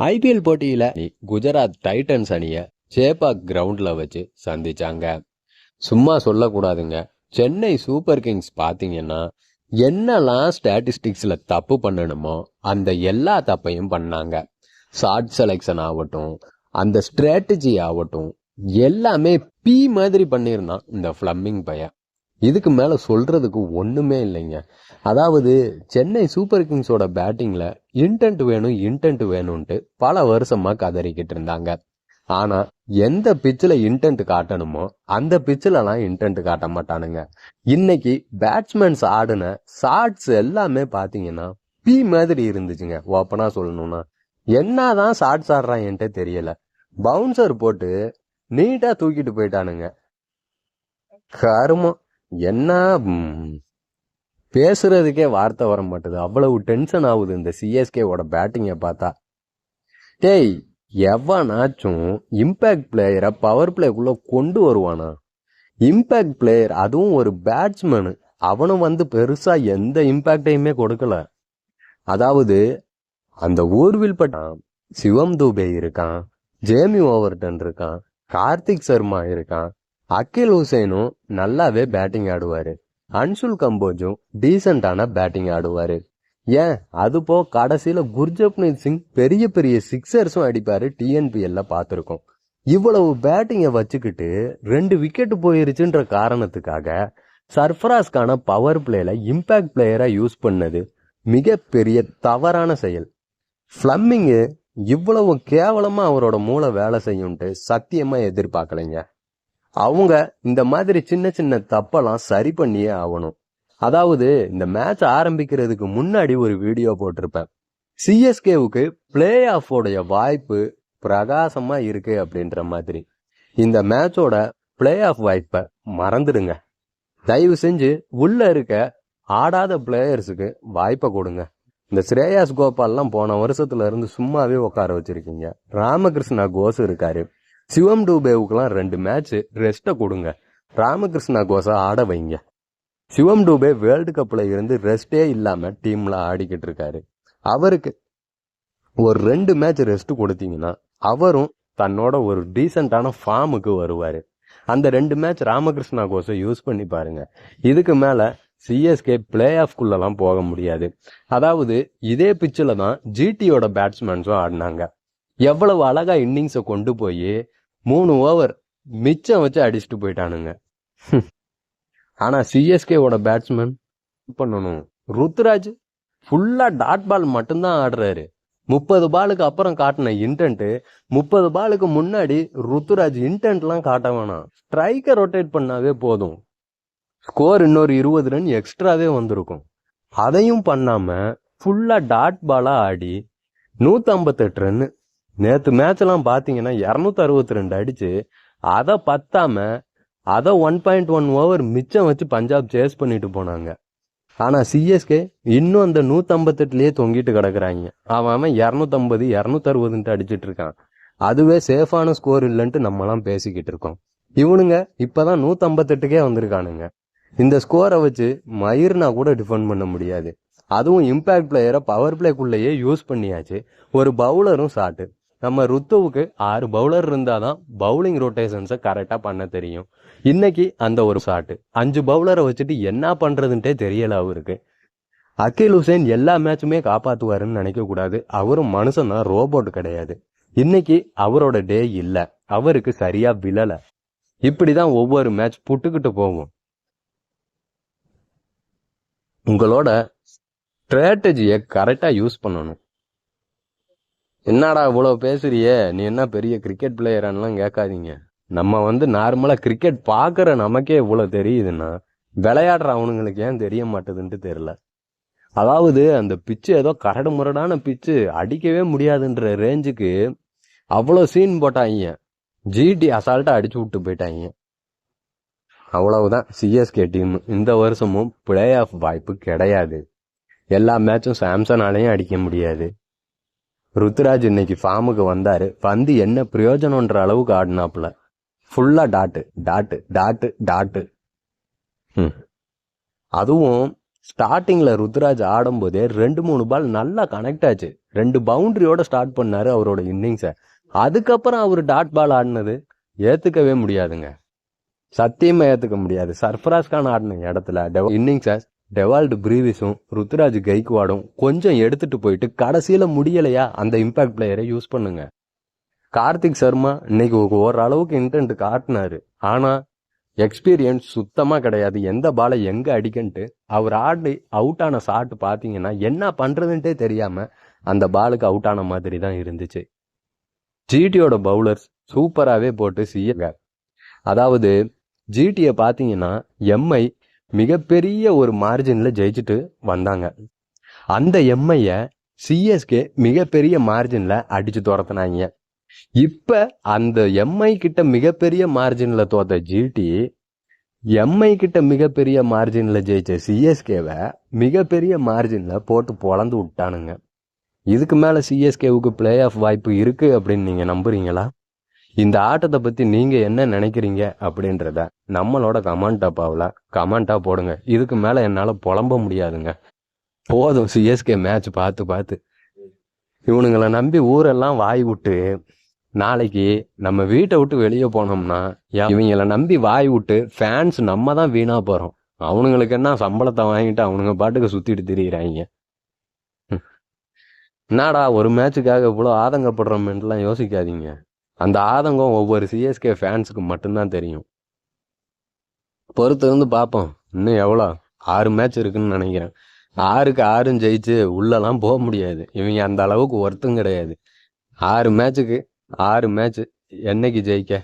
IPL போட்டியில Gujarat Titans அணிய சேப்பாக் கிரவுண்ட்ல வச்சு சந்திச்சாங்க. சும்மா சொல்லக்கூடாதுங்க. சென்னை சூப்பர் கிங்ஸ் பாத்தீங்கன்னா என்னெல்லாம் ஸ்டாட்டிஸ்டிக்ஸ்ல தப்பு பண்ணணுமோ அந்த எல்லா தப்பையும் பண்ணாங்க. ஷார்ட் செலெக்ஷன் ஆகட்டும், அந்த ஸ்ட்ராட்டஜி ஆகட்டும், எல்லாமே பி மாதிரி பண்ணியிருந்தான் இந்த ஃபிளம்மிங் பையன். இதுக்கு மேல சொல்றதுக்கு ஒண்ணுமே இல்லைங்க. அதாவது சென்னை சூப்பர் கிங்ஸோட பேட்டிங்ல இன்டென்ட் வேணும்ட்டு பல வருஷமா கதறிக்கிட்டு இருந்தாங்க. ஆனா எந்த பிச்சில் இன்டென்ட் காட்டணுமோ அந்த பிச்சிலலாம் இன்டென்ட் காட்ட மாட்டானுங்க. இன்னைக்கு பேட்ஸ்மேன்ஸ் ஆடின ஷாட்ஸ் எல்லாமே பாத்தீங்கன்னா பி மாதிரி இருந்துச்சுங்க. ஓப்பனா சொல்லணும்னா என்னதான் ஷாட்ஸ் ஆடுறான்ட்டு தெரியல. பவுன்சர் போட்டு நீட்டா தூக்கிட்டு போயிட்டானுங்க. கருமம். என்ன பேசுறதுக்கே வார்த்தை வர மாட்டுது. அவ்வளவு டென்ஷன் ஆகுது இந்த சிஎஸ்கேவோட பேட்டிங்கை பார்த்தா. டேய், எவனாச்சும் இம்பேக்ட் பிளேயரை பவர் பிளேக்குள்ள கொண்டு வருவானா? இம்பேக்ட் பிளேயர், அதுவும் ஒரு பேட்ஸ்மேனு, அவனும் வந்து பெருசா எந்த இம்பேக்டையுமே கொடுக்கல. அதாவது அந்த ஊர்வில் பட்டான், சிவம் தூபே இருக்கான், ஜேமி ஓவர்டன் இருக்கான், கார்த்திக் சர்மா இருக்கான், அகில் ஹுசைனும் நல்லாவே பேட்டிங் ஆடுவாரு, அன்சுல் கம்போஜும் டீசென்டான பேட்டிங் ஆடுவாரு. ஏன் அது போ கடைசியில குர்ஜப்னீத் சிங் பெரிய பெரிய சிக்ஸர்ஸும் அடிப்பாரு. டிஎன்பிஎல்ல பார்த்துருக்கோம். இவ்வளவு பேட்டிங்கை வச்சுக்கிட்டு 2 விக்கெட் போயிருச்சுன்ற காரணத்துக்காக சர்ஃபராஸ் கான பவர் பிளேல இம்பாக்ட் பிளேயரா யூஸ் பண்ணது மிகப்பெரிய தவறான செயல். ஃபிளம்மிங்கு இவ்வளவு கேவலமா அவரோட மூளை வேலை செய்யும்ட்டு சத்தியமா எதிர்பார்க்கலைங்க. அவங்க இந்த மாதிரி சின்ன சின்ன தப்பெல்லாம் சரி பண்ணியே ஆகணும். அதாவது இந்த மேட்ச் ஆரம்பிக்கிறதுக்கு முன்னாடி ஒரு வீடியோ போட்டிருப்பேன். சிஎஸ்கேவுக்கு பிளே ஆஃபோடைய வாய்ப்பு பிரகாசமா இருக்கு அப்படின்ற மாதிரி. இந்த மேட்சோட பிளே ஆஃப் வாய்ப்பை மறந்துடுங்க. தயவு செஞ்சு உள்ள இருக்க ஆடாத பிளேயர்ஸுக்கு வாய்ப்பை கொடுங்க. இந்த ஸ்ரேயாஸ் கோபால்லாம் போன வருஷத்துல இருந்து சும்மாவே உட்கார வச்சிருக்கீங்க. ராமகிருஷ்ணா கோஸ் இருக்காரு. சிவம் டூபேவுக்குலாம் 2 மேட்ச் ரெஸ்ட்டை கொடுங்க. ராமகிருஷ்ணா கோஸை ஆட வைங்க. சிவம் டூபே வேர்ல்டு கப்ல இருந்து ரெஸ்டே இல்லாம டீம்ல ஆடிக்கிட்டு இருக்காரு. அவருக்கு ஒரு 2 மேட்ச் ரெஸ்ட் கொடுத்தீங்கன்னா அவரும் தன்னோட ஒரு டீசென்டான ஃபார்முக்கு வருவாரு. அந்த 2 மேட்ச் ராமகிருஷ்ணா கோஸை யூஸ் பண்ணி பாருங்க. இதுக்கு மேல சிஎஸ்கே பிளே ஆஃப்குள்ளலாம் போக முடியாது. அதாவது இதே பிச்சில் தான் ஜிடியோட பேட்ஸ்மேன்ஸும் ஆடினாங்க. எவ்வளவு அழகா இன்னிங்ஸை கொண்டு போய் 3 ஓவர் மிச்சம் வச்சு அடிச்சுட்டு போயிட்டானுங்க. ஆனா சிஎஸ்கேவோட பேட்ஸ்மேன் பண்ணணும். ருத்ராஜ் ஃபுல்லா டாட் பால் மட்டும்தான் ஆடுறாரு. 30 பாலுக்கு அப்புறம் காட்டின இன்டென்ட், 30 பாலுக்கு முன்னாடி ருத்துராஜ் இன்டென்ட்லாம் காட்ட வேணாம். ஸ்ட்ரைக்கை ரொட்டேட் பண்ணாவே போதும். ஸ்கோர் இன்னொரு 20 ரன் எக்ஸ்ட்ராவே வந்திருக்கும். அதையும் பண்ணாம ஃபுல்லா டாட் பாலா ஆடி 158 ரன். நேற்று மேட்ச் எல்லாம் பாத்தீங்கன்னா 262 அடிச்சு அதை பத்தாம அதை 1.1 ஓவர் மிச்சம் வச்சு பஞ்சாப் சேஸ் பண்ணிட்டு போனாங்க. ஆனா சிஎஸ்கே இன்னும் அந்த 158லயே தொங்கிட்டு கிடக்குறாங்க. அவன் 250 260 அடிச்சிட்டு இருக்கான். அதுவே சேஃபான ஸ்கோர் இல்லைன்ட்டு நம்மலாம் பேசிக்கிட்டு இருக்கோம். இவனுங்க இப்பதான் 158க்கே வந்திருக்கானுங்க. இந்த ஸ்கோரை வச்சு மயிர்னா கூட டிஃபெண்ட் பண்ண முடியாது. அதுவும் இம்பாக்ட் பிளேயரை பவர் பிளேக்குள்ளேயே யூஸ் பண்ணியாச்சு. ஒரு பவுலரும் ஷாட்டு. நம்ம ருத்துவுக்கு 6 பவுலர் இருந்தாதான் பவுலிங் ரொட்டேஷன்ஸை கரெக்டா பண்ண தெரியும். இன்னைக்கு அந்த ஒரு ஷாட்டு 5 பவுலரை வச்சுட்டு என்ன பண்றதுன்ட்டே தெரியல அவருக்கு. அகில் ஹுசைன் எல்லா மேட்சுமே காப்பாத்துவாருன்னு நினைக்க கூடாது. அவரும் மனுஷன் தான், ரோபோட் கிடையாது. இன்னைக்கு அவரோட டே இல்ல, அவருக்கு சரியா விழல. இப்படிதான் ஒவ்வொரு மேட்ச் புட்டுக்கிட்டு போகும். உங்களோட ஸ்ட்ராட்டஜியை கரெக்டா யூஸ் பண்ணணும். என்னடா இவ்வளவு பேசுறியே, நீ என்ன பெரிய கிரிக்கெட் பிளேயரான்லாம் கேட்காதீங்க. நம்ம நார்மலா கிரிக்கெட் பாக்குற நமக்கே இவ்வளவு தெரியுதுன்னா விளையாடுற அவனுங்களுக்கு ஏன் தெரிய மாட்டேதுன்ட்டு தெரியல. அதாவது அந்த பிச்சு ஏதோ கரடு முரடான பிச்சு, அடிக்கவே முடியாதுன்ற ரேஞ்சுக்கு அவ்வளோ சீன் போட்டாங்க. ஜிடி அசால்ட்டா அடிச்சு விட்டு போயிட்டாங்க. அவ்வளவுதான் சிஎஸ்கே டீம். இந்த வருஷமும் பிளே ஆஃப் வாய்ப்பு கிடையாது. எல்லா மேட்சும் சாம்சனாலையும் அடிக்க முடியாது. ருத்ராஜ் இன்னைக்கு ஃபார்முக்கு வந்தாரு. வந்து என்ன பிரயோஜனம்ன்ற அளவுக்கு ஆடினாப்புல. ஃபுல்லா டாட்டு டாட்டு டாட்டு டாட்டு. அதுவும் ஸ்டார்டிங்ல ருத்ராஜ் ஆடும்போதே 2-3 பால் நல்லா கனெக்ட் ஆச்சு. 2 பவுண்டரியோட ஸ்டார்ட் பண்ணாரு அவரோட இன்னிங்ஸை. அதுக்கப்புறம் அவர் டாட் பால் ஆடினது ஏத்துக்கவே முடியாதுங்க. சத்தியமா ஏத்துக்க முடியாது. சர்ஃபராஸ் கான் ஆடின இடத்துல இன்னிங்ஸை டெவால்டு பிரீவிஸும் ருத்ராஜ் கைக்வாடும் கொஞ்சம் எடுத்துட்டு போயிட்டு கடைசியில முடியலையா அந்த இம்பாக்ட் பிளேயரை யூஸ் பண்ணுங்க. கார்த்திக் சர்மா இன்னைக்கு ஓரளவுக்கு இன்டென்ட் காட்டினாரு. ஆனா எக்ஸ்பீரியன்ஸ் சுத்தமா கிடையாது. எந்த பாலை எங்க அடிக்கன்ட்டு அவர் ஆடி அவுட் ஆன ஷாட் பாத்தீங்கன்னா என்ன பண்றதுன்ட்டே தெரியாம அந்த பாலுக்கு அவுட் ஆன மாதிரி தான் இருந்துச்சு. ஜிடியோட பவுலர்ஸ் சூப்பராகவே போட்டு செய்ய, அதாவது ஜிடியை பார்த்தீங்கன்னா எம்ஐ மிகப்பெரிய ஒரு மார்ஜினில் ஜெயிச்சுட்டு வந்தாங்க. அந்த எம்ஐயை சிஎஸ்கே மிகப்பெரிய மார்ஜினில் அடித்து துரத்துனாங்க. இப்போ அந்த எம்ஐ கிட்ட மிகப்பெரிய மார்ஜினில் தோத்த ஜிடி எம்ஐ கிட்ட மிகப்பெரிய மார்ஜினில் ஜெயிச்ச சிஎஸ்கேவை மிகப்பெரிய மார்ஜினில் போட்டு பொழந்து விட்டானுங்க. இதுக்கு மேலே சிஎஸ்கேவுக்கு பிளே ஆஃப் வாய்ப்பு இருக்குது அப்படின்னு நீங்கள் நம்புறீங்களா? இந்த ஆட்டத்தை பற்றி நீங்கள் என்ன நினைக்கிறீங்க அப்படின்றத நம்மளோட கமெண்ட்டாக போடுங்க. இதுக்கு மேலே என்னால் புலம்ப முடியாதுங்க. போதும் சிஎஸ்கே மேட்ச் பார்த்து இவனுங்களை நம்பி ஊரெல்லாம் வாய் விட்டு நாளைக்கு நம்ம வீட்டை விட்டு வெளியே போனோம்னா இவங்களை நம்பி வாய் விட்டு ஃபேன்ஸ் நம்ம தான் வீணாக போகிறோம். அவனுங்களுக்கு என்ன சம்பளத்தை வாங்கிட்டு அவனுங்க பாட்டுக்கு சுற்றிட்டு திரியிறாங்க. என்னடா ஒரு மேட்சுக்காக இவ்வளோ ஆதங்கப்படுறோம்லாம் யோசிக்காதீங்க. அந்த ஆதங்கம் ஒவ்வொரு சிஎஸ்கே ஃபேன்ஸுக்கு மட்டும்தான் தெரியும். பொறுத்து இருந்து பார்ப்போம். இன்னும் எவ்வளோ 6 மேட்ச் இருக்குன்னு நினைக்கிறேன். 6க்கு 6 ஜெயிச்சு உள்ளெல்லாம் போக முடியாது. இவங்க அந்த அளவுக்கு ஒர்த்தும் கிடையாது. 6 மேட்சுக்கு 6 மேட்ச் என்னைக்கு ஜெயிக்க